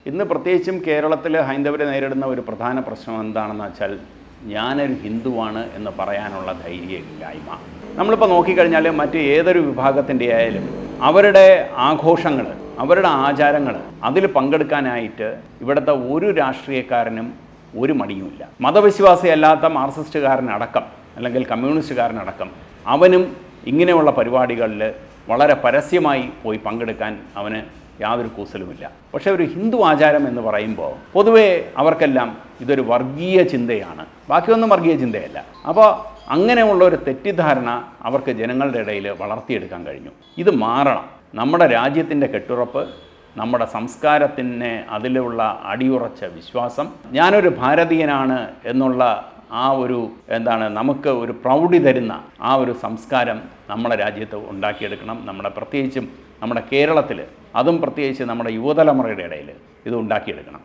ഇന്ന് പ്രത്യേകിച്ചും കേരളത്തിൽ ഹൈന്ദവരെ നേരിടുന്ന ഒരു പ്രധാന പ്രശ്നം എന്താണെന്ന് വെച്ചാൽ ഞാനൊരു ഹിന്ദുവാണ് എന്ന് പറയാനുള്ള ധൈര്യമില്ലായ്മ. നമ്മളിപ്പോൾ നോക്കിക്കഴിഞ്ഞാൽ മറ്റ് ഏതൊരു വിഭാഗത്തിൻ്റെ ആയാലും അവരുടെ ആഘോഷങ്ങൾ, അവരുടെ ആചാരങ്ങൾ അതിൽ പങ്കെടുക്കാനായിട്ട് ഇവിടുത്തെ ഒരു രാഷ്ട്രീയക്കാരനും ഒരു മടിയുമില്ല. മതവിശ്വാസിയല്ലാത്ത മാർക്സിസ്റ്റുകാരനടക്കം അല്ലെങ്കിൽ കമ്മ്യൂണിസ്റ്റുകാരനടക്കം അവനും ഇങ്ങനെയുള്ള പരിപാടികളിൽ വളരെ പരസ്യമായി പോയി പങ്കെടുക്കാൻ അവന് യാതൊരു കൂസലുമില്ല. പക്ഷേ ഒരു ഹിന്ദു ആചാരം എന്ന് പറയുമ്പോൾ പൊതുവേ അവർക്കെല്ലാം ഇതൊരു വർഗീയ ചിന്തയാണ്, ബാക്കിയൊന്നും വർഗീയ ചിന്തയല്ല. അപ്പോൾ അങ്ങനെയുള്ള ഒരു തെറ്റിദ്ധാരണ അവർക്ക് ജനങ്ങളുടെ ഇടയിൽ വളർത്തിയെടുക്കാൻ കഴിഞ്ഞു. ഇത് മാറണം. നമ്മുടെ രാജ്യത്തിൻ്റെ കെട്ടുറപ്പ്, നമ്മുടെ സംസ്കാരത്തിന് അതിലുള്ള അടിയുറച്ച വിശ്വാസം, ഞാനൊരു ഭാരതീയനാണ് എന്നുള്ള ആ ഒരു നമുക്ക് ഒരു പ്രൗഢി തരുന്ന ആ ഒരു സംസ്കാരം നമ്മുടെ രാജ്യത്ത് ഉണ്ടാക്കിയെടുക്കണം. പ്രത്യേകിച്ചും നമ്മുടെ കേരളത്തിൽ, അതും പ്രത്യേകിച്ച് നമ്മുടെ യുവതലമുറയുടെ ഇടയിൽ ഇത് ഉണ്ടാക്കിയെടുക്കണം.